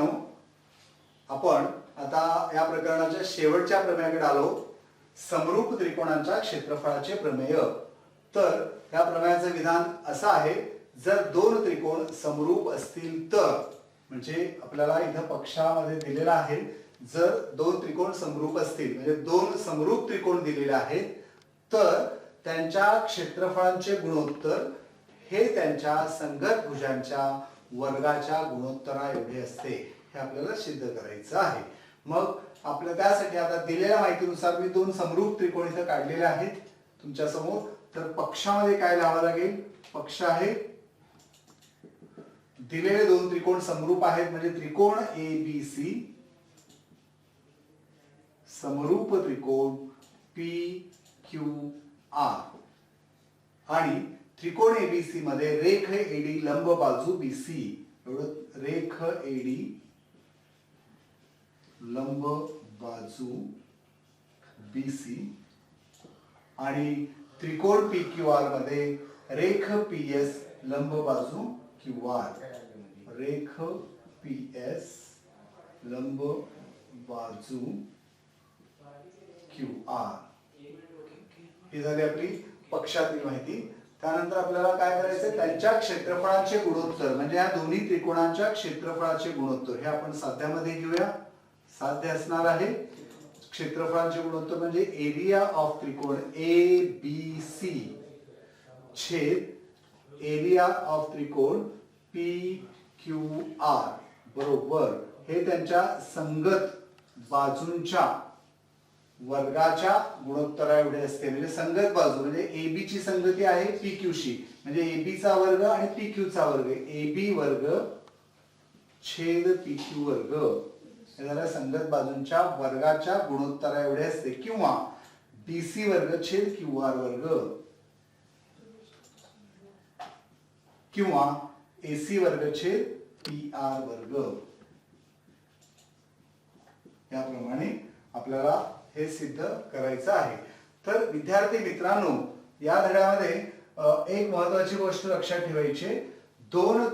मित्रांनो, आपण आता या प्रकरणाच्या शेवटच्या प्रमेयाकडे आलो. समरूप त्रिकोणांच्या क्षेत्रफळाचे प्रमेय. तर या प्रमेयाचं विधान असं आहे, जर दोन त्रिकोण समरूप असतील तर, म्हणजे आपल्याला इथं पक्षामध्ये दिलेला आहे, जर दोन त्रिकोण समरूप असतील म्हणजे दोन समरूप त्रिकोण दिलेले आहेत तर त्यांच्या क्षेत्रफळांचे गुणोत्तर हे त्यांच्या संगत भुजांच्या वर्गाच्या गुणोत्तरा एवढे असते. हे आपल्याला सिद्ध करायचं आहे. मग आपल्या त्यासाठी आता दिलेल्या माहितीनुसार मी दोन समरूप त्रिकोण इथं काढलेले आहेत तुमच्या समोर. तर पक्षामध्ये काय लावावं लागेल? पक्ष आहे, दिलेले दोन त्रिकोण समरूप आहेत म्हणजे त्रिकोण ABC, समरूप त्रिकोण PQR, आणि त्रिकोण ABC मध्ये रेख AD लंब बाजू BC, एवढं रेख AD लंब बाजू BC, आणि त्रिकोण PQR मध्ये रेख PS लंब बाजू QR, रेख PS लंब बाजू QR. ही झाली आपली पक्षातील माहिती. त्यानंतर आपल्याला काय करायचंय? त्यांच्या क्षेत्रफळाचे गुणोत्तर म्हणजे या दोन्ही त्रिकोणांच्या क्षेत्रफळाचे गुणोत्तर हे आपण साध्यामध्ये घेऊया. साध्य असणार आहे क्षेत्रफळाचे गुणोत्तर म्हणजे एरिया ऑफ त्रिकोण ABC छेद एरिया ऑफ त्रिकोण PQR बरोबर हे त्यांच्या संगत बाजूंच्या वर्गाच्या गुणोत्तरा एवढे असते. म्हणजे संगत बाजू म्हणजे AB ची संगती आहे PQ शी, म्हणजे AB चा वर्ग आणि PQ चा वर्ग, AB वर्ग छेद PQ वर्ग हे झालं संगत बाजूंच्या वर्गाच्या गुणोत्तरा एवढे असते. किंवा BC वर्ग छेद QR वर्ग, किंवा AC वर्ग छेद PR वर्ग. याप्रमाणे आपल्याला हे सिद्ध करायचं आहे. तर विद्यार्थी मित्रांनो, या धड्यामध्ये एक महत्त्वाची गोष्ट लक्षात ठेवायची, दोन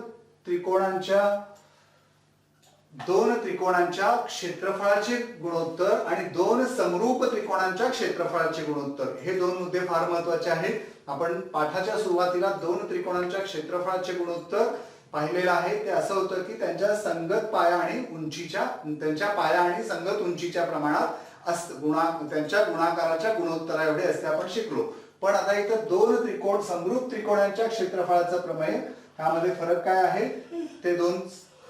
त्रिकोणांच्या क्षेत्रफळाचे गुणोत्तर आणि दोन समरूप त्रिकोणांच्या क्षेत्रफळाचे गुणोत्तर हे दोन मुद्दे फार महत्त्वाचे आहेत. आपण पाठाच्या सुरुवातीला दोन त्रिकोणांच्या क्षेत्रफळाचे गुणोत्तर पाहिलेलं आहे. ते असं होतं की त्यांच्या संगत पाया आणि उंचीच्या, त्यांच्या पाया आणि संगत उंचीच्या प्रमाणात त्यांच्या गुणाकाराच्या गुणोत्तरा एवढे असते आपण शिकलो. पण आता इथं दोन त्रिकोण समरूप त्रिकोणांच्या क्षेत्रफळाचं प्रमेय, त्यामध्ये फरक काय आहे? ते दोन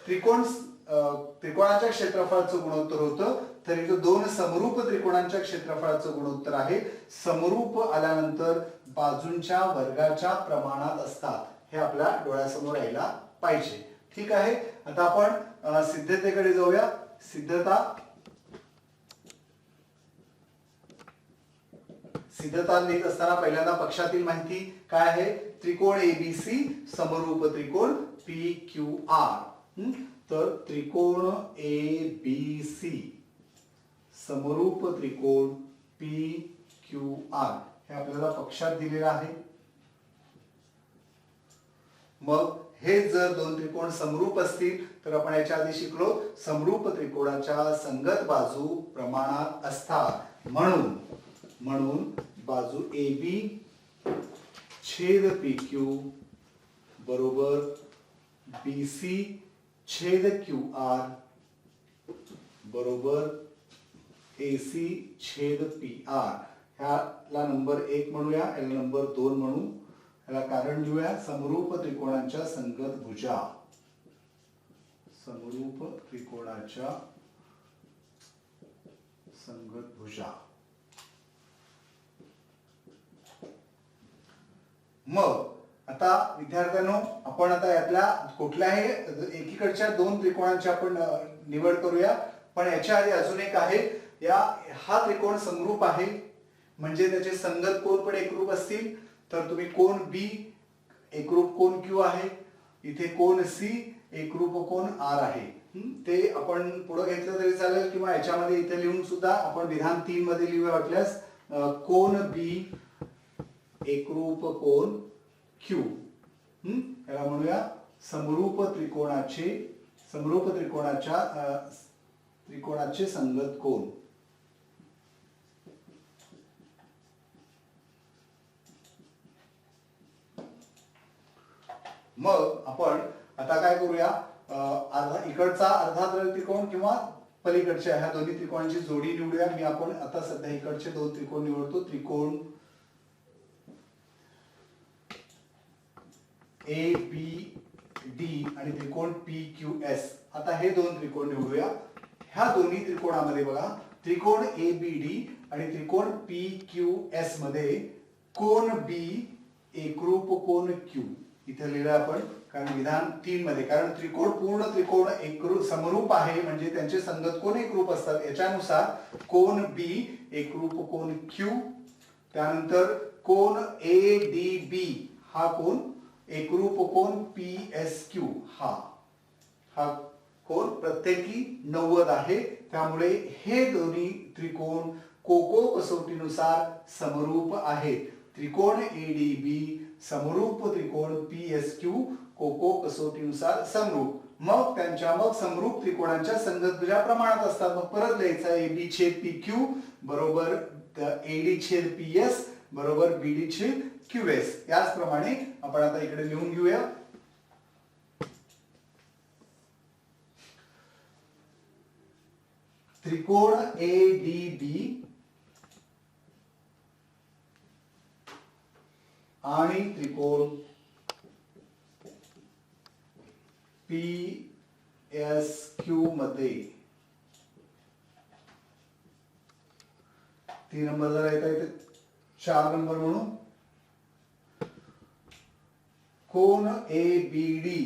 त्रिकोणाच्या क्षेत्रफळाचं गुणोत्तर होतं, तर इथं दोन समरूप त्रिकोणांच्या क्षेत्रफळाचं गुणोत्तर आहे. समरूप आल्यानंतर बाजूंच्या वर्गाच्या प्रमाणात असतात. हे आपल्या डोळ्यासमोर यायला पाहिजे. ठीक आहे. आता आपण सिद्धतेकडे जाऊया. सिद्धता लिहित असताना पहिल्यांदा पक्षातील माहिती काय आहे? त्रिकोण ABC समरूप त्रिकोण PQR. तर त्रिकोण ABC समरूप त्रिकोण PQR हे आपल्याला पक्षात दिलेलं आहे. मग हे जर दोन त्रिकोण समरूप असतील तर आपण याच्या आधी शिकलो समरूप त्रिकोणाच्या संगत बाजू प्रमाणात असतात. म्हणून बाजू AB छेद PQ बरोबर BC छेद QR बरोबर AC छेद PR. ह्याला नंबर 1 म्हणूया, याला नंबर 2 म्हणू. याला कारण लिहूया समरूप त्रिकोणाच्या संगत भुजा. समरूप त्रिकोणाच्या संगत भुजा. मग आता विद्यार्थ्यांनो, आपण आता यातल्या कुठल्याही एकीकडच्या दोन त्रिकोणांची आपण निवड करूया. पण याच्या आधी अजून एक आहे. हा त्रिकोण समरूप आहे म्हणजे त्याचे संगत कोन पण एकरूप असतील. तर तुम्ही कोन B एकरूप कोन Q आहे, इथे कोन C एकरूप कोन R आहे. ते आपण पुढे घेतलं तरी चालेल किंवा याच्यामध्ये इथे लिहून सुद्धा आपण विधान 3 मध्ये लिहूया वाटल्यास. कोन B एकरूप कोन Q. याला म्हणूया समरूप त्रिकोणाचे समरूप त्रिकोणाचे संगत कोन. मग आपण आता काय करूया, इकडचा अर्धाद्रव्य त्रिकोण किंवा पलीकडच्या ह्या दोन्ही त्रिकोणांची जोडी निवडूया. मी आपण आता सध्या इकडचे दोन त्रिकोण निवडतो, त्रिकोण ए बी डी आणि त्रिकोण पी क्यू एस. आता हे दोन त्रिकोण निवडूया. ह्या दोन्ही त्रिकोणामध्ये बघा, त्रिकोण ए बी डी आणि त्रिकोण पी क्यू एस मध्ये कोन बी एकरूप कोन क्यू इथे लिहिलं आपण, कारण विधान 3 मध्ये, कारण पूर्ण त्रिकोण एकरूप समरूप आहे म्हणजे त्यांचे संगत कोन एकरूप असतात. याच्यानुसार कोन बी एकरूप कोन क्यू, त्यानंतर कोन ए डी बी हा कोन एकरूप कोन पी एस क्यू, हा कोन प्रत्येकी 90 आहे. त्यामुळे हे दोन्ही त्रिकोण कोको कसोटीनुसार समरूप आहेत. त्रिकोण एडीबी समरूप त्रिकोण पी एस क्यू कोको कसोटीनुसार समरूप. मग समरूप त्रिकोणांच्या संगतभुजा प्रमाणात असतात. मग परत लिहायचं, एबी छेद पी क्यू बरोबर एडी छेद पी एस बरोबर बीडी छेद क्यू एस. याचप्रमाणे आपण आता इकडे लिहून घेऊया. त्रिकोण ए डी बी आणि त्रिकोण पी एस क्यू मध्ये 3 नंबर जरा येते 4 नंबर म्हणून कोन ए बी डी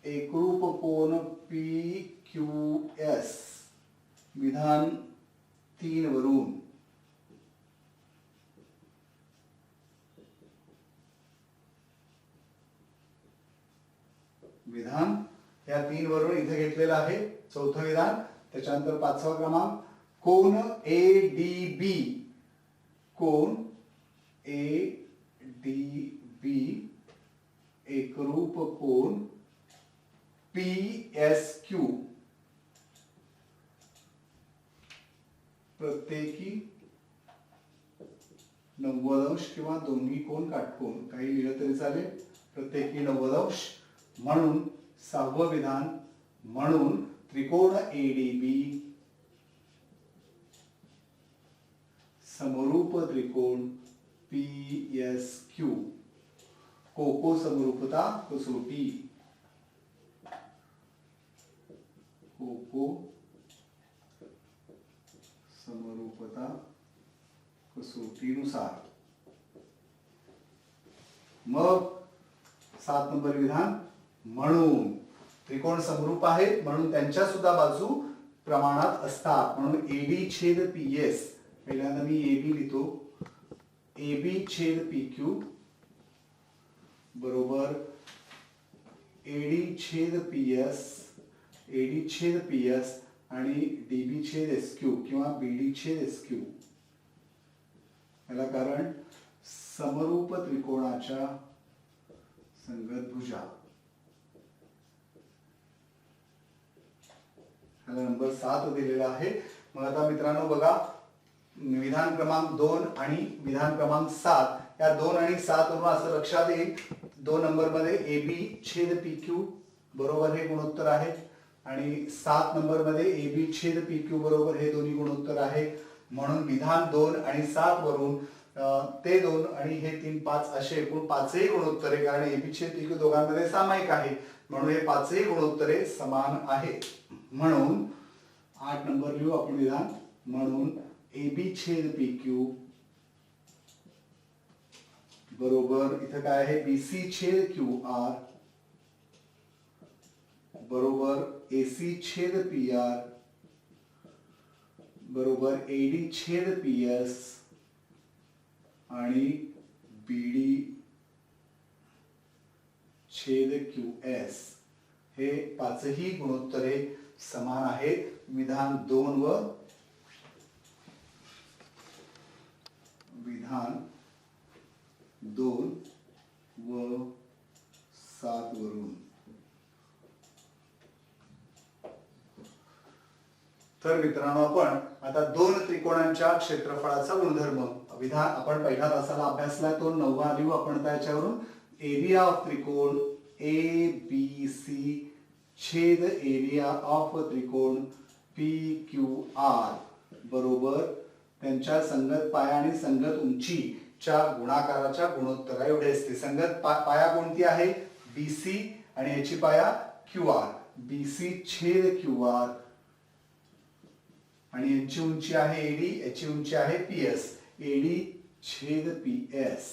एकरूप कोन पी क्यू एस विधान 3 वरून विधान या 3 वरून इथे घेतलेलं आहे. चौथं विधान. त्याच्यानंतर 5वा क्रमांक कोन A D B, cone A D बी एकरूप कोन पी एस क्यू प्रत्येकी 90 अंश किंवा दोन्ही कोन काटकोन, काही लिहिलं तरी चालेल, प्रत्येकी 90 अंश. म्हणून 6वं विधान, म्हणून त्रिकोण एडीबी समरूप त्रिकोण पी एस क्यू कोको समरूपता कसोटी, कोको समरूपता कसोटीनुसार. मग 7 नंबर विधान, म्हणून त्रिकोण समरूप आहेत म्हणून त्यांच्या सुद्धा बाजू प्रमाणात असतात. म्हणून एबी छेद पी एस, पहिल्यांदा मी एबी लिहितो, एबी छेद पी क्यू बरोबर एडी छेद पी एस, एडी छेद पी एस आणि डीबी छेद एस क्यू किंवा बीडी छेद एस क्यू. याला कारण समरूप त्रिकोणाच्या संगत भुजा. ह्याला नंबर 7 दिलेला आहे. मग आता मित्रांनो बघा, विधान क्रमांक 2 आणि विधान क्रमांक 7 या 2 आणि 7 वरून असं लक्षात येईल, 2 नंबर मध्ये एबी छेद पी क्यू बरोबर हे गुणोत्तर आहे आणि 7 नंबर मध्ये एबी छेद पी क्यू बरोबर हे दोन्ही गुणोत्तर आहे. म्हणून विधान 2 आणि 7 वरून ते 2 आणि हे 3 5 असे एकूण 5ही गुणोत्तरे, कारण एबी छेद पी क्यू दोघांमध्ये सामायिक आहे म्हणून हे 5ही गुणोत्तरे समान आहेत. म्हणून 8 नंबर लिहू आपण विधान, म्हणून एबी छेद पी क्यू बरोबर इथं काय आहे बीसी छेद क्यू आर बरोबर एसी छेद पी आर बरोबर एडी छेद पी एस आणि बीडी छेद क्यू एस. हे 5ही गुणोत्तरे समान आहेत. विधान 2 व विधान 2 व 7 वरून. तर मित्रांनो आपण आता दोन त्रिकोणांच्या क्षेत्रफळाचा गुणधर्म विधान आपण पहिल्या तासाला अभ्यासलाय, तो 9वा लिहू आपण त्याच्यावरून. एरिया ऑफ त्रिकोण ए बी सी छेद एरिया ऑफ त्रिकोण पी क्यू आर बरोबर त्यांच्या संगत पाया आणि संगत उंचीच्या गुणाकाराच्या गुणोत्तरा एवढे असते. संगत पाया कोणती आहे? बीसी आणि याची पाया क्यू आर. बीसी छेद क्यू आर आणि यांची उंची आहे एडी, याची उंची आहे पीएस. एडी छेद पीएस.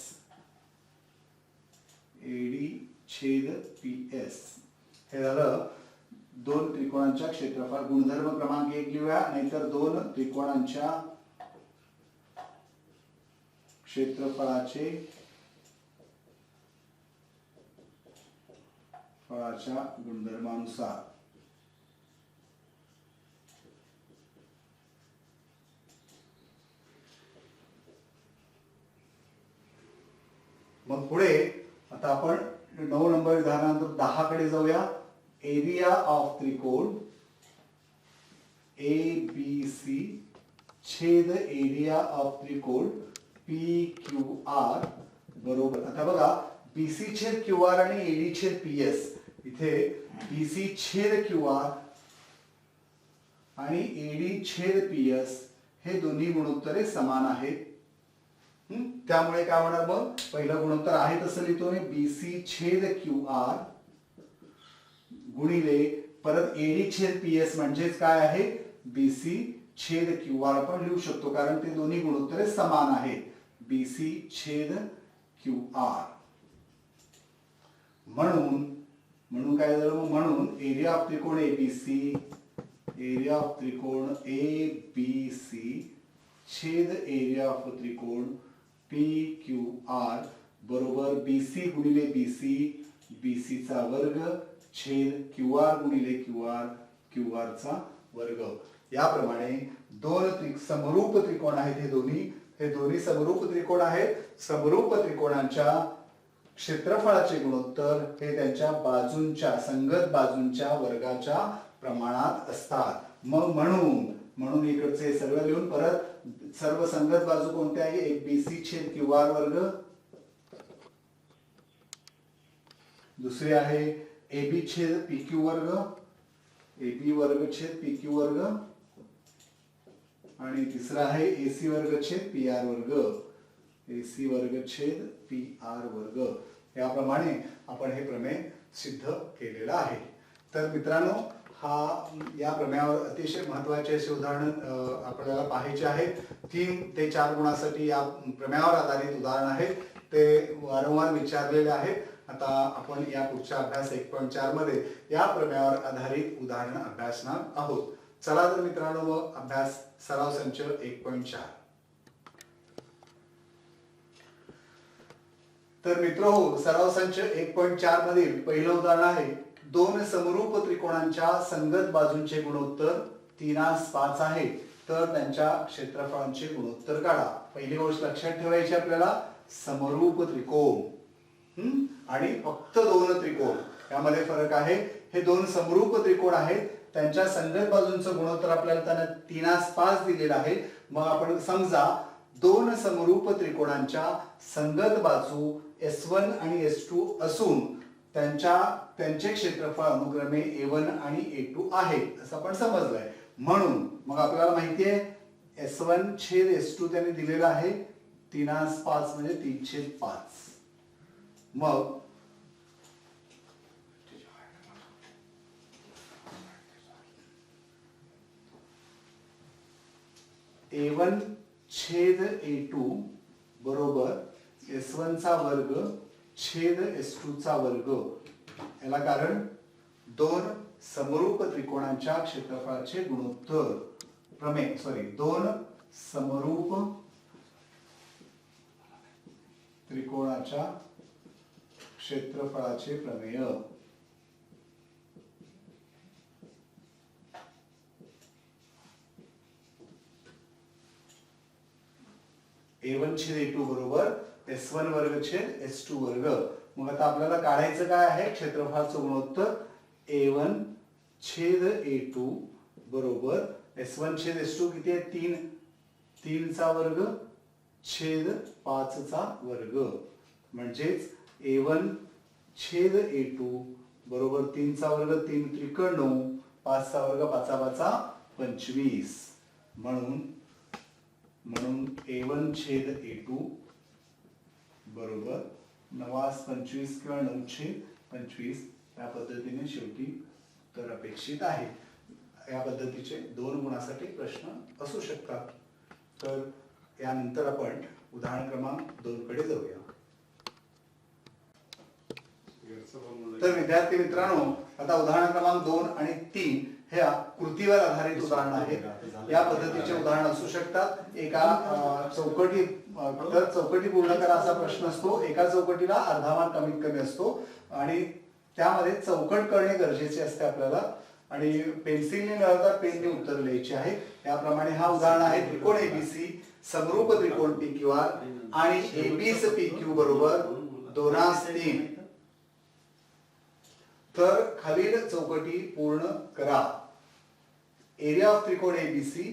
एडी छेद पीएस. हे झालं दोन त्रिकोणांच्या क्षेत्रफळ गुणधर्म क्रमांक 1 लिहूया, नाहीतर दोन त्रिकोणांच्या क्षेत्रफळाचे फळाच्या गुणधर्मानुसार. मग पुढे आता आपण 9 नंबर उदाहरणानंतर 10 कडे जाऊया. एरिया ऑफ त्रिकोण ए बी सी छेद एरिया ऑफ त्रिकोण पी क्यू आर बरोबर. आता बघा बीसी छेद क्यू आर आणि एडी छेद पीएस. इथे बीसी छेद क्यू आर आणि एडी छेद पीएस हे दोन्ही गुणोत्तरे समान आहेत. त्यामुळे काय होणार? मग पहिलं गुणोत्तर आहे तसं लिहितो मी, बीसी छेद क्यू आर गुणिले परत एडी छेद पीएस म्हणजेच काय आहे? बीसी छेद क्यू आर आपण लिहू शकतो कारण ते दोन्ही गुणोत्तरे समान आहेत. बीसी छेद क्यू आर म्हणून काय झालं? म्हणून एरिया ऑफ त्रिकोण एबीसी, एरिया ऑफ त्रिकोण ए बी सी छेद एरिया ऑफ त्रिकोण पी क्यू आर बरोबर बीसी गुणिले बीसी, बीसी चा वर्ग छेद क्यू आर गुणिले क्यू आर, क्यू आर चा वर्ग. याप्रमाणे दोन समरूप त्रिकोण आहेत हे दोन्ही समरूप त्रिकोण आहेत. समरूप त्रिकोणांच्या क्षेत्रफळाचे गुणोत्तर हे त्यांच्या बाजूंच्या संगत बाजूंच्या वर्गाच्या प्रमाणात असतात. मग म्हणून इकडचे सर्व लिहून परत सर्व संगत बाजू कोणत्या आहे? एक बीसी छेद क्यू आर वर्ग, दुसरी आहे एबी छेद पी क्यू वर्ग, एबी वर्ग छेद पी क्यू वर्ग आणि तिसरा आहे एसी वर्ग छेद पी आर वर्ग, एसी वर्ग छेद पी आर वर्ग. याप्रमाणे आपण हे प्रमेय सिद्ध केलेलं आहे. तर मित्रांनो या प्रमेयावर अतिशय महत्त्वाचे असे उदाहरण आपल्याला पाहायचे आहेत. 3 ते 4 गुणासाठी या प्रमेयावर आधारित उदाहरण आहेत, ते वारंवार विचारलेले आहेत. आता आपण या पुढच्या अभ्यास 1.4 मध्ये या प्रमेयावर आधारित उदाहरण अभ्यासणार आहोत. चला तर मित्रांनो मग अभ्यास सराव संच 1.4. तर मित्रहो सराव संच 1.4 मधील पहिलं उदाहरण आहे दोन समरूप त्रिकोणांच्या संगत बाजूंचे गुणोत्तर 3:5 आहे, तर त्यांच्या क्षेत्रफळांचे गुणोत्तर काढा. पहिली गोष्ट लक्षात ठेवायची आपल्याला, समरूप त्रिकोण आणि फक्त दोन त्रिकोण यामध्ये फरक आहे. हे दोन समरूप त्रिकोण आहेत, त्यांच्या संगत बाजूंचं गुणोत्तर आपल्याला त्यांना 3:5 दिलेलं आहे. मग आपण समजा दोन समरूप त्रिकोणांच्या संगत बाजू S1 आणि S2 असून त्यांचे क्षेत्रफळ अनुक्रमे A1 आणि A2 आहे असं आपण समजलंय. म्हणून मग आपल्याला माहिती आहे S1 छेद S2 त्यांनी दिलेला आहे 3:5 म्हणजे 3/5. मग A1 छेद A2 बरोबर S1 चा वर्ग छेद S2 चा वर्ग. याला कारण दोन समरूप त्रिकोणांच्या क्षेत्रफळाचे गुणोत्तर प्रमेय, दोन समरूप त्रिकोणाच्या क्षेत्रफळाचे प्रमेय. A1 छेद A2 बरोबर S1 वर्ग छेद S2 वर्ग. मग आता आपल्याला काढायचं काय आहे, क्षेत्रफळाचं गुणोत्तर A1 छेद A2 बरोबर S1 छेद S2 किती आहे, 3 चा वर्ग छेद 5 चा वर्ग, म्हणजेच A1 छेद A2 बरोबर 3 चा वर्ग 3 त्रिक 9, 5 चा वर्ग 5 5 25, म्हणून A1 छेद A2 बरोबर 9 25 किंवा 9 छेद 25 या पद्धतीने शेवटी उत्तर अपेक्षित आहे. या पद्धतीचे 2 गुणासाठी प्रश्न असू शकतात. तर यानंतर आपण उदाहरण क्रमांक 2 कडे जाऊया. तर विद्यार्थी मित्रांनो, आता उदाहरण क्रमांक 2 आणि 3 ह्या कृतीवर आधारित उदाहरण आहेत. या पद्धतीचे उदाहरण असू शकतात. एका चौकटी तर चौकटी पूर्ण करा असा प्रश्न असतो. एका चौकटीला अर्धा मार्क कमीत कमी असतो आणि त्यामध्ये चौकट करणे गरजेचे असते आपल्याला, आणि पेन्सिलने मिळवता पेनने उत्तर लिहायचे आहे. याप्रमाणे हा उदाहरण आहे. त्रिकोण एबीसी समरूप त्रिकोण PQR आणि एबीस PQ बरोबर 2:3. तर खालील चौकटी पूर्ण करा. एरिया ऑफ त्रिकोण एबीसी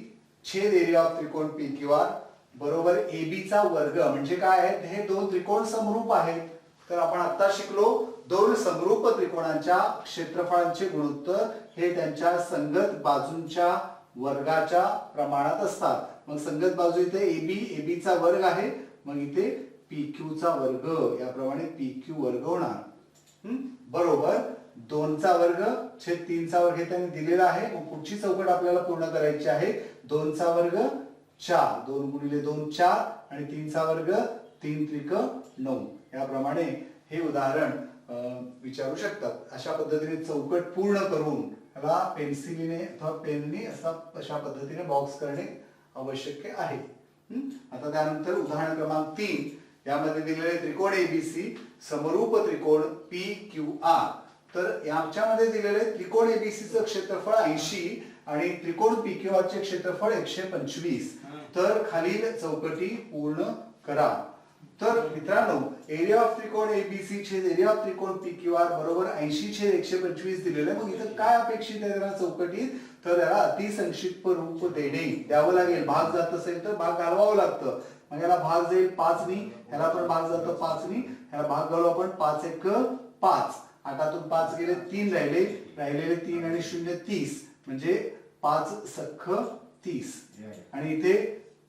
छेद एरिया ऑफ त्रिकोण PQR बरोबर AB चा वर्ग. म्हणजे काय आहे, हे 2 त्रिकोण समरूप आहेत. तर आपण आता शिकलो 2 समरूप त्रिकोणांच्या क्षेत्रफळांचे गुणोत्तर हे त्यांच्या संगत बाजूंच्या वर्गाच्या प्रमाणात असतात. मग संगत बाजू इथे AB चा वर्ग आहे, मग इथे PQ चा वर्ग, याप्रमाणे PQ वर्ग होणार बरोबर 2 चा वर्ग छेद 3 चा वर्ग हे त्यांनी दिलेला आहे. मग पुढची चौकट आपल्याला पूर्ण करायची आहे. 2 चा वर्ग 4, 2 गुणिले 2 4 आणि 3 चा वर्ग 3 त्रिक 9. याप्रमाणे हे उदाहरण विचारू शकतात. अशा पद्धतीने चौकट पूर्ण करून त्याला पेन्सिलीने अथवा पेनने अशा पद्धतीने बॉक्स करणे आवश्यक आहे. आता त्यानंतर उदाहरण क्रमांक 3 यामध्ये दिलेले त्रिकोण एबीसी समरूप त्रिकोण PQR. तर याच्यामध्ये दिलेले त्रिकोण एबीसी चं क्षेत्रफळ 80 आणि त्रिकोण PQR चे क्षेत्रफळ 125. तर खालील चौकटी पूर्ण करा. तर मित्रांनो, एरिया ऑफ त्रिकोण एबीसी छेद एरिया ऑफ त्रिकोण PQR बरोबर 80 छेद 125 दिलेलं आहे. मग इथं काय अपेक्षित आहे त्याला चौकटीत, तर त्याला अतिसंक्षिप्त रूप द्यावं लागेल. भाग जात असेल तर भाग घालवावं लागतं. मग याला भाग जाईल 5 नी, ह्याला पण भाग जातो 5 नी, ह्याला भाग घालू आपण 5 1 5. 8 5 गेले 3 राहिलेले 3 आणि 0 30, म्हणजे 5 सख्ख 30. आणि इथे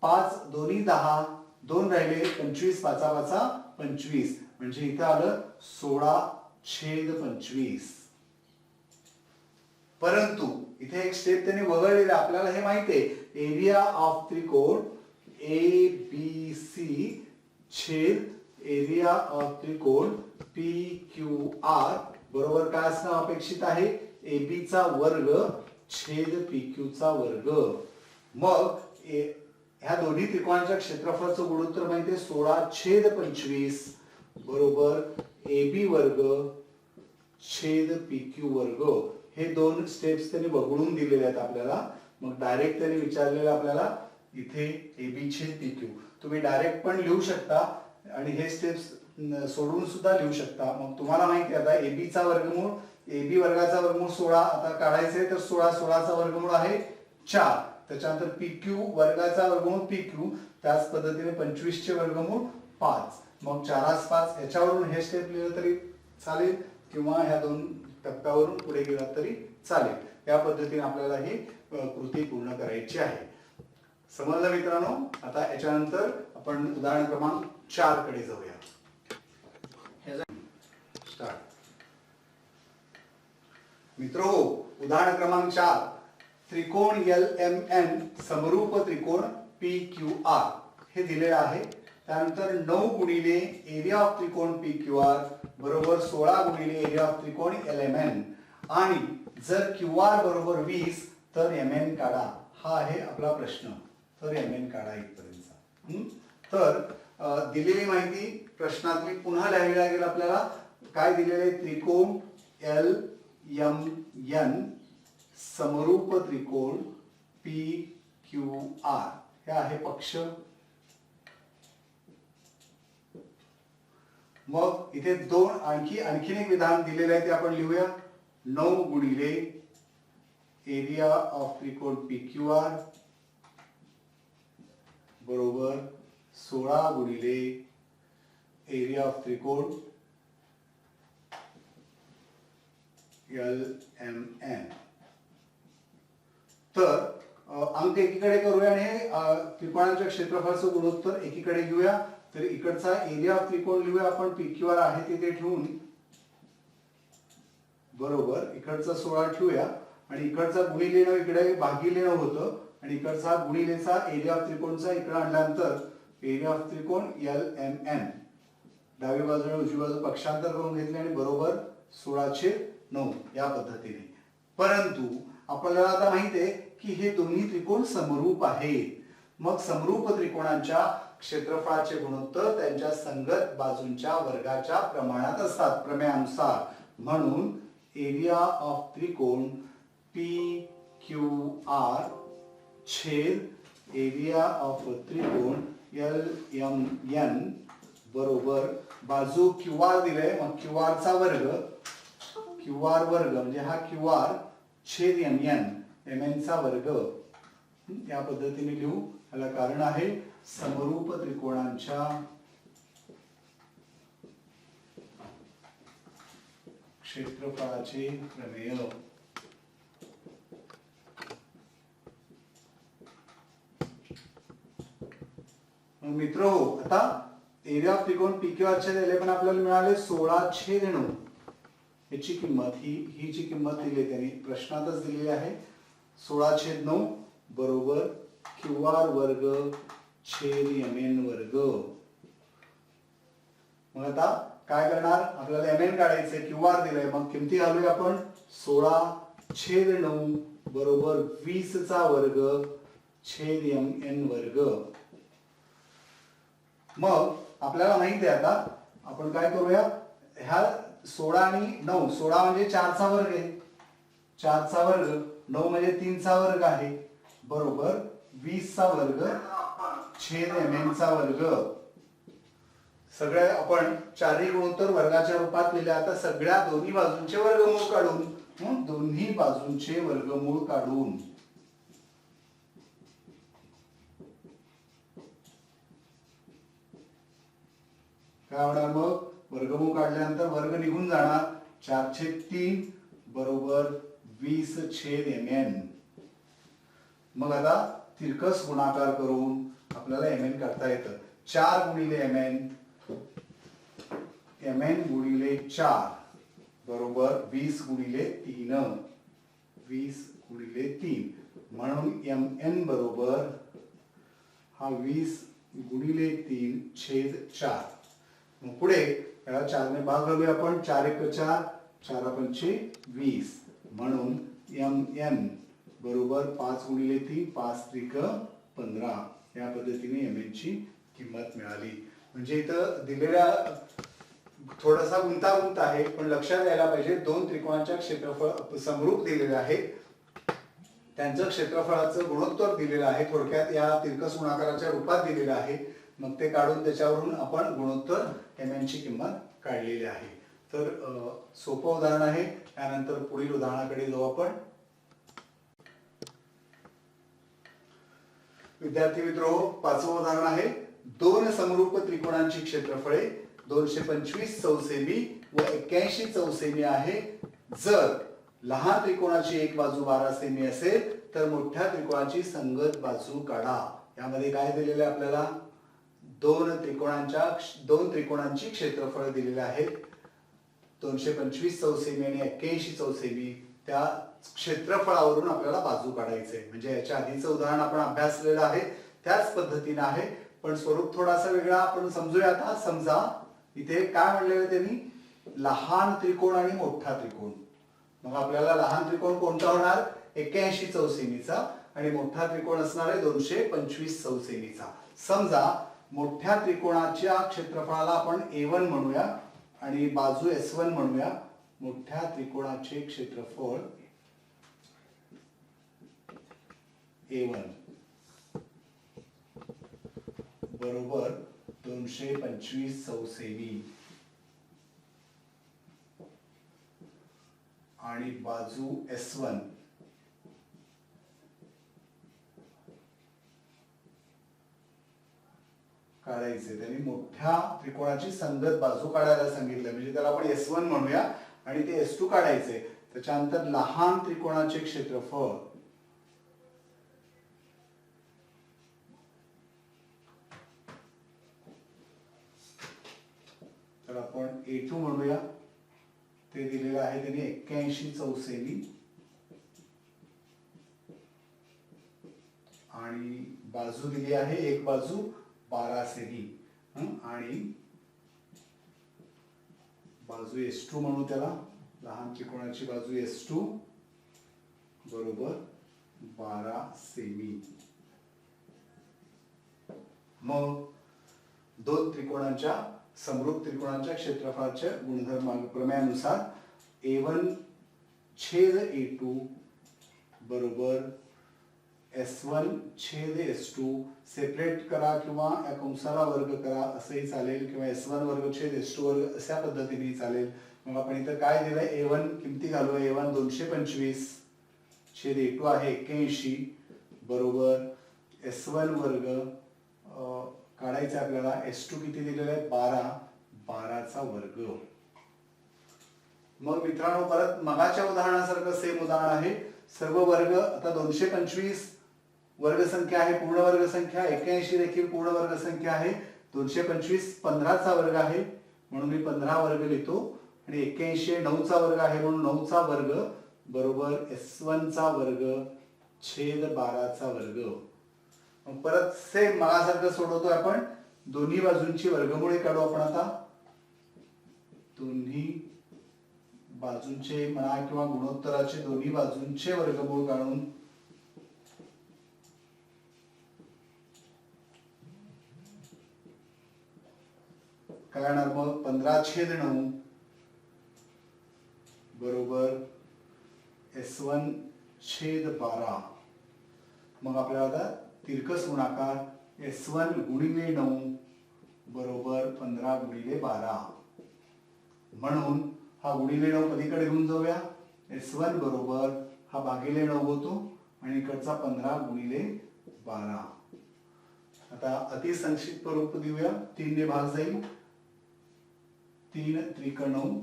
5 दोन्ही 10, 2 राहिले 25 5 5 25, म्हणजे इथं आलं 16 छेद 25. परंतु इथे एक स्टेप त्यांनी वगळलेला. आपल्याला हे माहिती आहे एरिया ऑफ त्रिकोण ABC छेद एरिया ऑफ त्रिकोण PQR बरोबर काय असणं अपेक्षित आहे, AB चा वर्ग छेद PQ चा वर्ग. मग ह्या दोन्ही त्रिकोणाच्या क्षेत्रफळाचं गुणोत्तर माहिती आहे 16 छेद 25 बरोबर AB वर्ग छेद PQ वर्ग. हे 2 स्टेप्स त्यांनी वगळून दिलेले आहेत आपल्याला. मग डायरेक्ट त्यांनी विचारलेलं आपल्याला इथे AB छेद PQ. तुम्ही डायरेक्ट पण लिहू शकता आणि हे स्टेप्स सोडून सुद्धा लिहू शकता. मग तुम्हाला माहिती आहे आता AB चा वर्गमूळ, AB वर्गाचा वर्गमूळ 16 आता काढायचे, तर 16 चा वर्गमूळ आहे 4. त्याच्यानंतर PQ वर्गाचा वर्गमूळ PQ, त्याच पद्धतीने 25 चे वर्गमूळ 5. मग 4 5 याच्यावरून हे स्टेप लिहिलं तरी चालेल किंवा ह्या 2 टप्प्यावरून पुढे गेला तरी चालेल. या पद्धतीने आपल्याला ही कृती पूर्ण करायची आहे. समजलं मित्रांनो? आता याच्यानंतर आपण उदाहरण क्रमांक 4 कडे जाऊया. मित्रो, उदाहरण क्रमांक 4 त्रिकोण LMN समरूप त्रिकोण PQR हे दिलेलं आहे. त्यानंतर 9 गुणिले एरिया ऑफ त्रिकोण PQR बरोबर 16 गुणिले एरिया ऑफ त्रिकोण LMN, आणि जर QR बरोबर 20 तर MN काढा. हा आहे आपला प्रश्न. तर MN काढा इथपर्यंत. तर दिलेली माहिती प्रश्नातली पुन्हा लिहावी लागेल आपल्याला. काय दिलेले, त्रिकोण LMN समरूप त्रिकोण PQR हे आहे पक्ष. मग इथे आणखीन एक विधान दिलेलं आहे ते आपण लिहूया. 9 गुणिले एरिया ऑफ त्रिकोण PQR बरोबर 16 गुणिले एरिया ऑफ त्रिकोण LMN. तर अंक एकीकडे करूया आणि त्रिकोणाच्या क्षेत्रफळाचं गुणोत्तर एकीकडे घेऊया. तर इकडचा एरिया ऑफ त्रिकोण लिहूया आपण PQR आहे तिथे ठेवून बरोबर इकडचा 16 ठेवूया आणि इकडचा गुणिलेनं इकडे भागिलेनं होतं आणि इकडचा गुणिलेचा एरिया ऑफ त्रिकोणचा इकडे आणल्यानंतर एरिया ऑफ त्रिकोण LMN डावी बाजूने उजवी बाजू पक्षांतर करून घेतले आणि बरोबर 16/9 या पद्धतीने. परंतु आपल्याला आता माहिती आहे की हे दोन्ही त्रिकोण समरूप आहेत. मग समरूप त्रिकोणांच्या क्षेत्रफळाचे गुणोत्तर त्यांच्या संगत बाजूंच्या वर्गाच्या प्रमाणात असतात प्रमेयानुसार. म्हणून एरिया ऑफ त्रिकोण PQR छेद एरिया ऑफ त्रिकोण LMN बरोबर बाजू QR दिले मग QR चा वर्ग म्हणजे हा QR छेद MN चा वर्ग या पद्धतीने लिहू. याला कारण आहे समरूप त्रिकोणांच्या क्षेत्रफळाचे प्रमेय. मित्रहो, आता एरिया ऑफ त्रिकोण PQR चे पण आपल्याला मिळाले 16/9. याची किंमत ही जी किंमत दिली त्यांनी प्रश्नातच दिलेली आहे 16/9 बरोबर QR वर्ग छेद MN वर्ग. मग आता काय करणार आपल्याला MN काढायचे QR दिलंय मग किमती घालूया आपण 16/9 बरोबर 20 चा वर्ग छेद MN वर्ग. मग आपल्याला माहिती आहे आता आपण काय करूया ह्या 16 आणि 9 16 म्हणजे 4 चा वर्ग आहे 4 चा वर्ग 9 म्हणजे 3 चा वर्ग आहे बरोबर 20 चा वर्ग छेद MN चा वर्ग. सगळे आपण चारही गुणोत्तर वर्गाच्या रूपात लिहिले. आता सगळ्या दोन्ही बाजूंचे वर्गमूळ काढून दोन्ही बाजूंचे वर्गमूळ काढून काय होणार मग वर्गमूळ काढल्यानंतर वर्ग निघून जाणार 4/3 बरोबर 20/MN. मग आता तिरकस गुणाकार करून आपल्याला MN काढता येतं. 4 गुणिले MN गुणिले 4 बरोबर 20 गुणिले 3 म्हणून MN बरोबर हा 20 गुणिले 3/4. मग पुढे याला 4 ने भाग घालूया आपण 4 × 4 4 × 5 20 म्हणून MN बरोबर 5 गुणिले 3 5 त्रिक 15 या पद्धतीने MN ची किंमत मिळाली. म्हणजे इथं दिलेल्या थोडासा गुंतागुंत आहे पण लक्षात यायला पाहिजे दोन त्रिकोणाच्या क्षेत्रफळ समरूप दिलेले आहेत त्यांचं क्षेत्रफळाचं गुणोत्तर दिलेलं आहे थोडक्यात या तिरकस गुणाकाराच्या रूपात दिलेलं आहे. मग ते काढून त्याच्यावरून आपण गुणोत्तर MN ची किंमत काढलेली आहे. तर सोपं उदाहरण आहे. त्यानंतर पुढील उदाहरणाकडे जाऊ आपण. विद्यार्थी मित्रो पाचवं उदाहरण आहे दोन समरूप त्रिकोणांची क्षेत्रफळे 225 चौसेमी व 81 चौसेमी आहे. जर लहान त्रिकोणाची एक बाजू 12 सेमी असेल तर मोठ्या त्रिकोणाची संगत बाजू काढा. यामध्ये काय दिलेले आपल्याला दोन त्रिकोणांची क्षेत्रफळ दिलेले आहेत 225 चौसेमी आणि 81 चौसेमी. त्या क्षेत्रफळावरून आपल्याला बाजू काढायचे. म्हणजे याच्या आधीचं उदाहरण आपण अभ्यासलेलं आहे त्याच पद्धतीने आहे पण स्वरूप थोडासा वेगळा आपण समजूया. आता समजा इथे काय म्हणलेलं त्यांनी लहान त्रिकोण आणि मोठा त्रिकोण. मग आपल्याला लहान त्रिकोण कोणता होणार 81 चौसेमीचा आणि मोठा त्रिकोण असणार आहे 225 चौसेमीचा. समजा मोठ्या त्रिकोणाच्या क्षेत्रफळाला आपण A1 म्हणूया आणि बाजू S1 म्हणूया. मोठ्या त्रिकोणाचे क्षेत्रफळ A1 बरोबर 225 चौसेमी आणि बाजू S1 काढायचे. त्यांनी मोठ्या त्रिकोणाची संगत बाजू काढायला सांगितलं, म्हणजे त्याला आपण S1 म्हणूया आणि ते S2 काढायचे. त्याच्यानंतर लहान त्रिकोणाचे क्षेत्रफळ तर आपण A2 म्हणूया. ते दिलेलं आहे त्यांनी 81 चौसेमी आणि बाजू दिली आहे एक बाजू 12 सेमी आणि बाजू S2 म्हणू त्याला. लहान त्रिकोणाची बाजू S2 बरोबर 12 सेमी. मग दोन त्रिकोणांच्या समरूप त्रिकोणांच्या क्षेत्रफळाच्या गुणधर्म प्रमेयानुसार A1 छेद A2 बरोबर S1 छेद S2 सेपरेट करा किंवा या कंसाला वर्ग करा असंही चालेल, किंवा S1 वर्ग छेद S2 वर्ग अशा पद्धतीने चालेल. मग आपण इथं काय दिलंय A1 किमती घालू. A1 225 छेद A2 आहे 81 बरोबर S1 वर्ग काढायचं आपल्याला. S2 किती दिलेलं आहे 12 चा वर्ग. मग मित्रांनो परत मगाच्या उदाहरणासारखं सेम उदाहरण आहे. सर्व वर्ग आता 225 वर्ग संख्या आहे पूर्ण वर्ग संख्या, 81 देखील पूर्ण वर्ग संख्या आहे, 225 15 चा वर्ग आहे म्हणून मी 15 वर्ग लिहितो आणि 81 9 चा वर्ग आहे म्हणून 9 चा वर्ग बरोबर S1 चा वर्ग छेद 12 चा वर्ग. परत सेम मगासारखं सोडवतोय आपण. दोन्ही बाजूंची वर्गमुळे काढू आपण आता. दोन्ही बाजूंचे म्हणा किंवा गुणोत्तराचे दोन्ही बाजूंचे वर्गमूळ काढून काय येणार मग 15/9 बरोबर S1 छेद 12. मग आपल्याला आता तिरकस गुणाकार S1 गुणिले 9 बरोबर 15 गुणिले 12 म्हणून हा गुणिले 9 पलीकडे घेऊन जाऊया. S1 बरोबर हा भागिले 9 होतो आणि इकडचा 15 गुणिले 12. आता अति संक्षिप्त रूप देऊया. 3 ने भाग जाईल. 3 त्रिक 9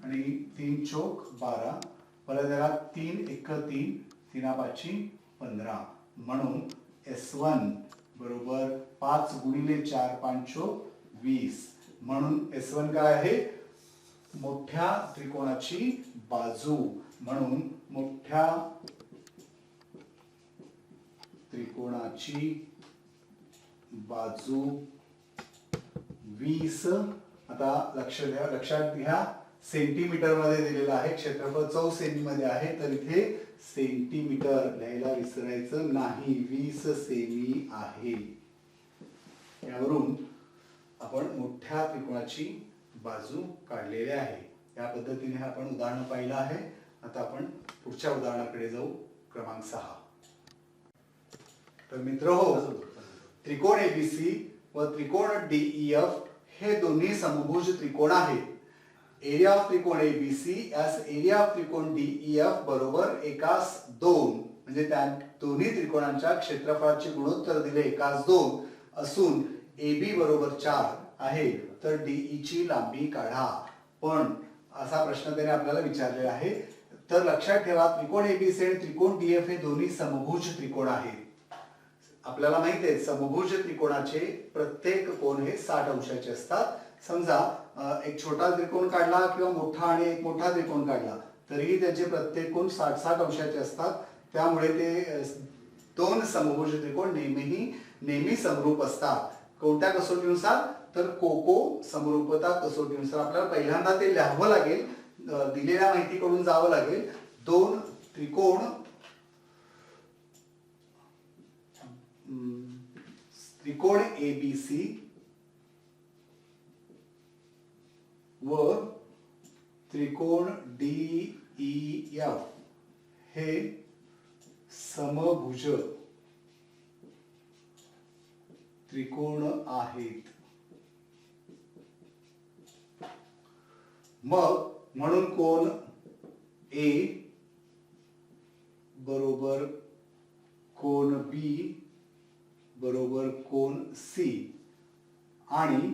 आणि 3 चौक 12 परत याला 3 एक 3 3 पाची 15 म्हणून S1 बरोबर 5 गुणिले 4 5 20 म्हणून S1 काय आहे मोठ्या त्रिकोणाची बाजू. म्हणून मोठ्या त्रिकोणाची बाजू 20. आता लक्षात घ्या सेंटीमीटर मध्ये दिलेलं आहे, क्षेत्रफळ चौसेमी मध्ये आहे तर इथे सेंटीमीटर लिहायला विसरायचं नाही. 20 सेमी आहे. यावरून आपण मोठ्या त्रिकोणाची बाजू काढलेली आहे. या पद्धतीने आपण उदाहरण पाहिलं आहे. आता आपण पुढच्या उदाहरणाकडे जाऊ. क्रमांक 6. तर मित्रहो त्रिकोण ABC व त्रिकोण DEF हे दोन्ही समभुज त्रिकोण आहेत. एरिया ऑफ त्रिकोण ABC यास एरिया ऑफ त्रिकोण DEF बरोबर 1:2 म्हणजे त्या दोन्ही त्रिकोणांच्या क्षेत्रफळाचे गुणोत्तर दिले 1:2 असून AB बरोबर 4 आहे तर DE ची लांबी काढा. पण असा प्रश्न त्याने आपल्याला विचारलेला आहे. तर लक्षात ठेवा त्रिकोण ABC आणि त्रिकोण DF हे दोन्ही समभुज त्रिकोण आहेत. आपल्याला माहिती आहे समभुज त्रिकोणाचे प्रत्येक कोन हे 60 अंशाचे असतात. समजा एक छोटा त्रिकोण काढला किंवा मोठा आणि एक मोठा त्रिकोण काढला तरीही त्याचे प्रत्येक कोन 60 अंशाचे असतात. त्यामुळे ते दोन समभुज त्रिकोण नेहमी समरूप असतात. कोणत्या कसोटीनुसार तर कोको समरूपता कसोटीनुसार. आपल्याला पहिल्यांदा ते लिहावं लागेल, दिलेल्या माहितीकडून जावं लागेल. दोन त्रिकोण ABC व त्रिकोण DEF हे समभुज त्रिकोण आहेत. मग म्हणून कोन ए बरोबर कोन बी बरोबर कोन सी आणि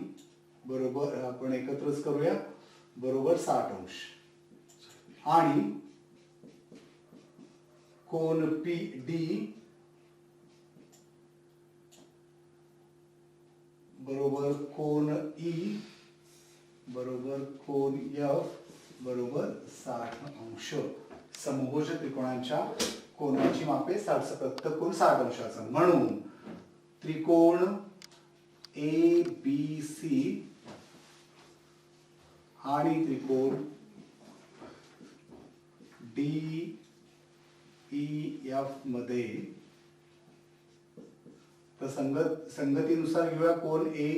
बरोबर आपण एकत्रच करूया बरोबर 60 अंश आणि कोन पी डी बरोबर कोन ई बरोबर कोन एफ बरोबर 60 अंश. समभुज त्रिकोणांच्या कोनाची मापे 60 प्रत्येक कोन 60 अंशाचा. म्हणून त्रिकोण ए बी सी आणि त्रिकोण डी ई एफ मध्ये तर संगतीनुसार घेऊया. कोन ए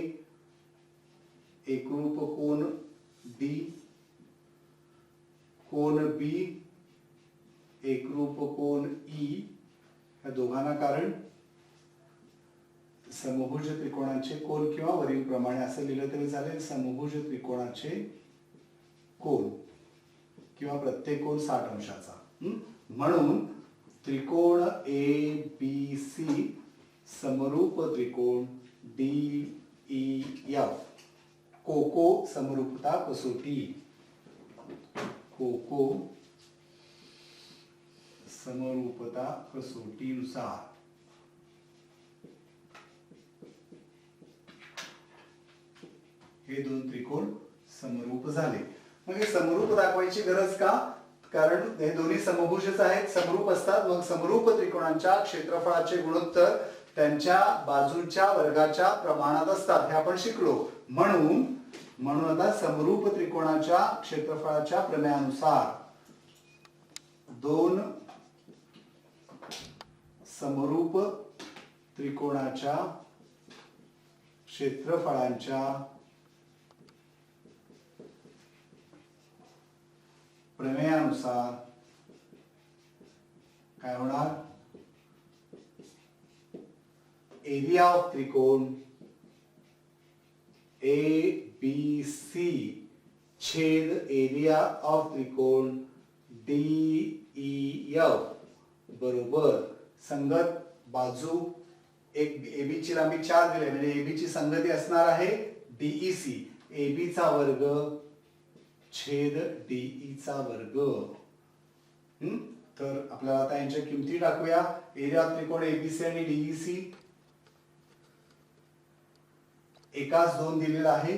एकरूप कोन डी, कोन बी एकरूप कोन ई, या दोघांना कारण समभुज त्रिकोणाचे कोन किंवा वरील प्रमाणे असं लिहिलं तरी चालेल. समभुज त्रिकोणाचे कोन किंवा प्रत्येक कोन 60 अंशाचा. म्हणून त्रिकोण ए बी सी समरूप त्रिकोण डी ई एफ कोको समरूपता कसोटी. कोको समरूपता कसोटीनुसार हे दोन त्रिकोण समरूप झाले. मग हे समरूप दाखवायची गरज का? कारण हे दोन्ही समभुजच आहेत, समरूप असतात. मग समरूप त्रिकोणांच्या क्षेत्रफळाचे गुणोत्तर त्यांच्या बाजूंच्या वर्गाच्या प्रमाणात असतात हे आपण शिकलो. म्हणून आता समरूप त्रिकोणाच्या क्षेत्रफळाच्या प्रमेयानुसार दोन समरूप त्रिकोणाच्या क्षेत्रफळांच्या प्रमेयानुसार काय होणार? एरिया ऑफ त्रिकोण ए बी सी छेद एरिया ऑफ त्रिकोण डी ई एफ बरोबर संगत बाजू एक एबी ची लांबी 4 दिली म्हणजे एबी ची संगती असणार आहे डीईसी एबी चा वर्ग छेद डीई चा वर्ग. तर आपल्याला आता यांच्या किमती टाकूया. एरिया ऑफ त्रिकोण एबीसी आणि डीईसी एकाच 2 दिलेला आहे.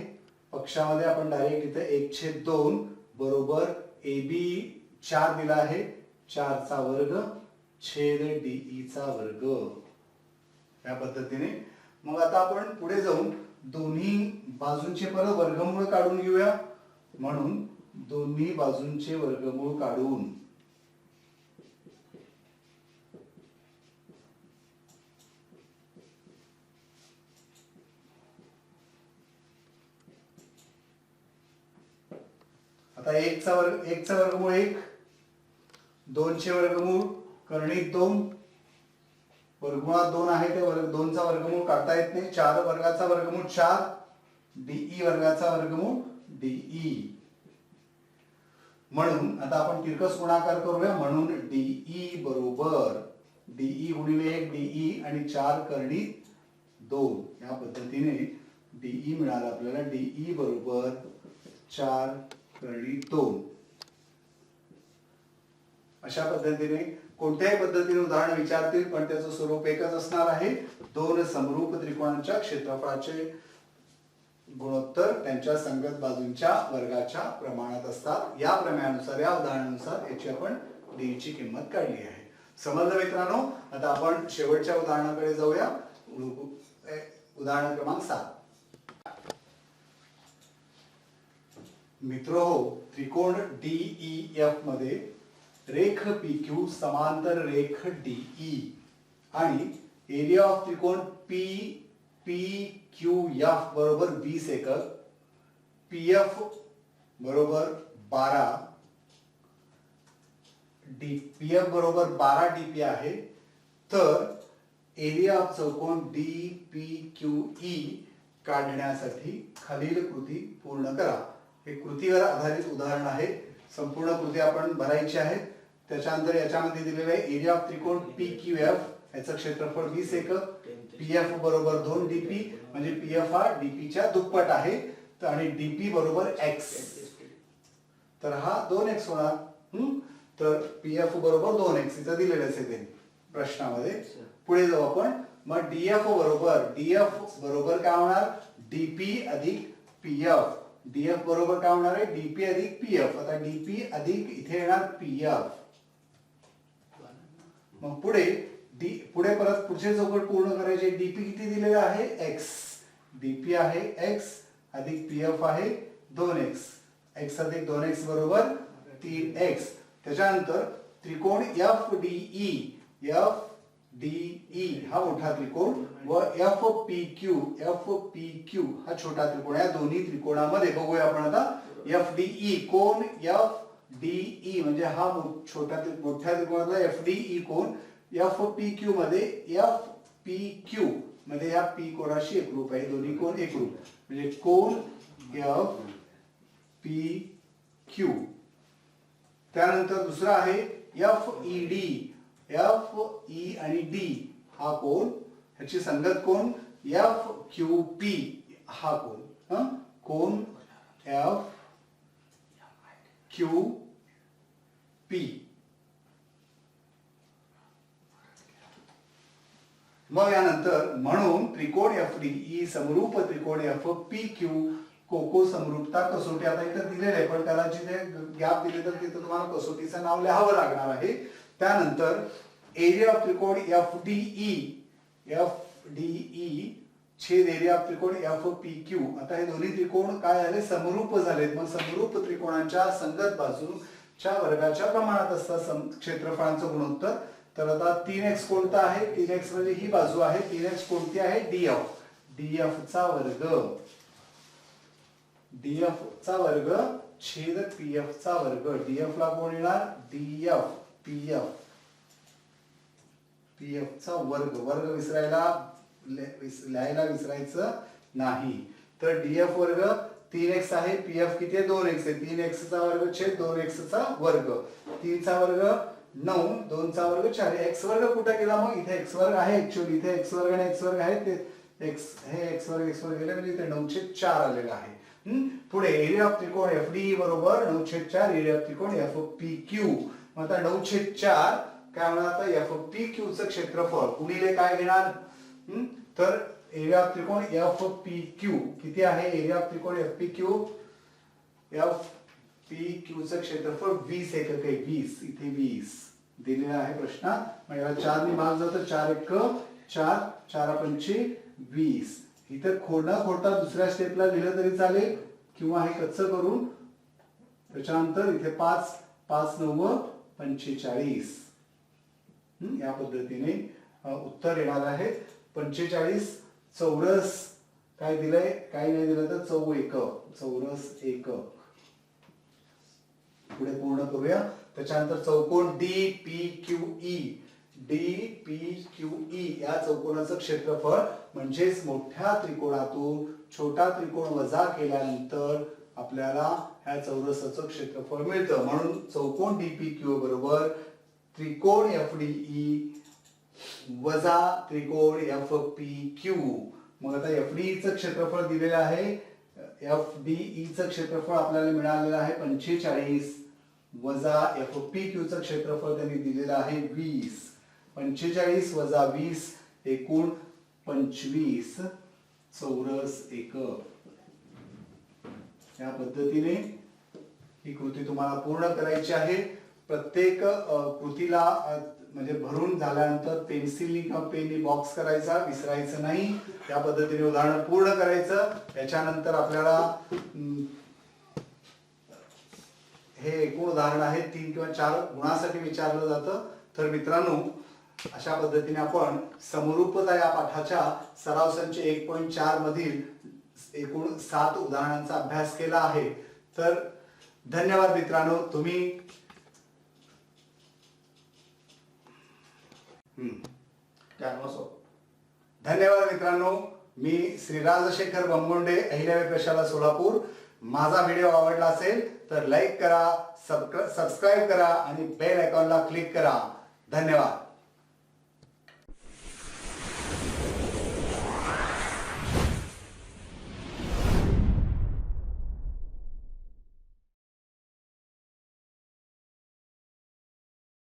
पक्षामध्ये आपण डायरेक्ट इथे 1/2 बरोबर एबी 4 दिला आहे 4 चा वर्ग छेद डीई चा वर्ग या पद्धतीने. मग आता आपण पुढे जाऊन दोन्ही बाजूंचे परत वर्गमूळ काढून घेऊया. म्हणून दोन्ही बाजूंचे वर्गमूळ काढून आता 1 चा वर्गमूळ 1, 2 चे वर्गमूळ करणीत 2, वर्गमुळात 2 आहे ते 2 चा वर्गमूळ काढता येत नाही. 4 वर्गाचा वर्गमूळ 4, डीई वर्गाचा वर्गमूळ डीई. म्हणून आता आपण तिरकस गुणाकार करूया. म्हणून डीई बरोबर डीई गुणिले 1 डीई आणि 4 करणीत 2 या पद्धतीने डीई मिळाला आपल्याला. डीई बरोबर 4 करणीत 2. अशा पद्धतीने कोणत्याही पद्धतीने उदाहरण विचारतील पण त्याचं स्वरूप एकच असणार आहे. दोन समरूप त्रिकोणांच्या क्षेत्रफळाचे गुणोत्तर त्यांच्या संगत बाजूंच्या वर्गाच्या प्रमाणात असतात. या प्रमेयानुसार या उदाहरणानुसार याची आपण डी ची किंमत काढली आहे. समजलं मित्रांनो? आता आपण शेवटच्या उदाहरणाकडे जाऊया. उदाहरण क्रमांक 7. मित्रहो, त्रिकोण डीईएफ मध्ये रेख पीक्यू समांतर रेख डीई आणि एरिया ऑफ त्रिकोण पी पी क्यू एफ बरोबर 20 एकक, पीएफ बरोबर 12, पीएफ बरोबर 12 डीपी आहे. तर एरिया ऑफ चौकोन डी पी क्यू ई काढण्यासाठी खालील कृती पूर्ण करा. हे कृतीवर आधारित उदाहरण आहे. संपूर्ण कृती आपण भरायची आहे. त्याच्यानंतर याच्यामध्ये दिलेलं आहे एरिया ऑफ त्रिकोण पी क्यू एफ याचं क्षेत्रफळ 20 एकक, पी एफ बरोबर 2 डीपी म्हणजे पी एफ हा डीपी च्या दुप्पट आहे आणि डीपी बरोबर एक्स, तर हा 2x होणार. तर पी एफ बरोबर 2x इथं दिलेलंच आहे ते प्रश्नामध्ये. पुढे जाऊ आपण. मग डीएफ बरोबर काय होणार, डीपी अधिक पीएफ. डीएफ बरोबर काय होणार आहे, डीपी अधिक पीएफ. आता डीपी अधिक इथे येणार पीएफ. मग पुढे परत पुढचे चौकट पूर्ण करायचे. डीपी किती दिलेला आहे, एक्स. डीपी आहे एक्स अधिक पीएफ आहे 2x. एक्स अधिक 2x बरोबर 3x. त्याच्यानंतर त्रिकोण एफ डीई हा मोठा त्रिकोण व एफ पी क्यू हा छोटा त्रिकोण. या दोन्ही त्रिकोणामध्ये बघूया आपण आता. एफ डीई कोण, एफ डीई म्हणजे हा मोठ्या त्रिकोणातला एफ डीई कोण. एफ पी क्यू मध्ये या पी कोणाशी एकरूप आहे, दोन्ही कोण एकरूप म्हणजे कोण एफ पी क्यू. त्यानंतर दुसरा आहे F E D. F E आणि डी हा कोण, ह्याची संगत कोण एफ क्यू पी हा कोण. कोण एफ क्यू पी. मग यानंतर म्हणून त्रिकोण एफ डी समरूप त्रिकोण एफ पी क्यू कोको समरूपता कसोटी. आता इथं दिलेलं आहे पण त्याला जिथे गॅप दिले तर तिथं तुम्हाला कसोटीचं नाव लिहावं लागणार आहे. त्यानंतर एरिया ऑफ त्रिकोण एफ डीई छेद एरिया ऑफ त्रिकोण एफ पी क्यू. आता हे दोन्ही त्रिकोण काय झाले, समरूप झालेत. मग समरूप त्रिकोणांच्या संगत बाजूच्या वर्गाच्या प्रमाणात असतं क्षेत्रफळांचं गुणोत्तर. तर आता 3x कोणता आहे, 3x म्हणजे ही बाजू आहे. 3x कोणती आहे, डीएफ चा वर्ग. डीएफ चा वर्ग छेद पीएफ चा वर्ग. डीएफ ला कोण येणार, डीएफ पीएफ चा वर्ग. वर्ग लिहायला विसरायचं नाही. तर डीएफ वर्ग 3x आहे, पीएफ किती आहे 2x आहे. 3x चा वर्ग छेद 2x चा वर्ग. 3 चा वर्ग 9, 2 चा वर्ग 4. एक्स वर्ग कुठे गेला, मग इथे एक्स वर्ग आहे ऍक्च्युअली. इथे एक्स वर्ग आणि एक्स वर्ग आहे, ते एक्स वर्ग गेले म्हणजे इथे 9/4 आलेला आहे. पुढे एरिया ऑफ त्रिकोण एफ डी बरोबर 9/4 एरिया ऑफ त्रिकोण एफ पी क्यू. मग आता 9/4 काय होणार, आता एफ पी क्यू चं क्षेत्रफळ गुणिले काय घेणार, तर एरिया ऑफ त्रिकोण एफ पी क्यू किती आहे, एरिया ऑफ त्रिकोण एफ पी क्यू चं क्षेत्रफळ 20 एकक आहे. 20 इथे 20 दिलेला आहे प्रश्नात. म्हणजे 4 ने भाग जातो, 4 1 4, 4 5 20. इथे खोडता दुसऱ्या स्टेपला लिहिलं तरी चालेल किंवा हे कच्चं करून त्याच्यानंतर इथे 5 5 9 45 या पद्धतीने उत्तर येणार आहे. 45 चौरस काय दिलंय, काय नाही दिलं तर चौरस एकक. पुढे पूर्ण करूया. त्याच्यानंतर चौकोन डी पी क्यू ई या चौकोनाचं क्षेत्रफळ म्हणजेच मोठ्या त्रिकोणातून छोटा त्रिकोण वजा केल्यानंतर आपल्याला ह्या चौरसाचं क्षेत्रफळ मिळतं. म्हणून चौकोन डी पी क्यू बरोबर त्रिकोण एफ डी ई वजा त्रिकोण एफ पी क्यू. मग आता एफ डी चं क्षेत्रफळ दिलेलं आहे, एफ डी ई चं क्षेत्रफळ आपल्याला मिळालेलं आहे 45 वजा एफ पी क्यू चं क्षेत्रफळ त्यांनी दिलेलं आहे 20. 45 वजा 20 एकूण 25 चौरस एकक. या पद्धतीने ही कृती तुम्हाला पूर्ण करायची आहे. प्रत्येक कृतीला म्हणजे भरून झाल्यानंतर पेन्सिलनी किंवा पेननी बॉक्स करायचा, विसरायचं नाही. या पद्धतीने उदाहरण पूर्ण करायचं. याच्यानंतर आपल्याला हे एकूण उदाहरण आहे 3 किंवा 4 गुणासाठी विचारलं जातं. तर मित्रांनो अशा पद्धतीने आपण समरूपता या पाठाच्या सराव संच 1.4 मधील एकूण 7 उदाहरणांचा अभ्यास केला आहे. तर धन्यवाद मित्रांनो. तुम्ही धन्यवाद मित्रांनो. मी श्री राजशेखर बंगोंडे, अहिल्याबाई प्रशाला सोलापूर. माझा व्हिडिओ आवडला असेल तर लाईक करा, सबस्क्राईब करा आणि बेल आयकॉनला क्लिक करा. धन्यवाद.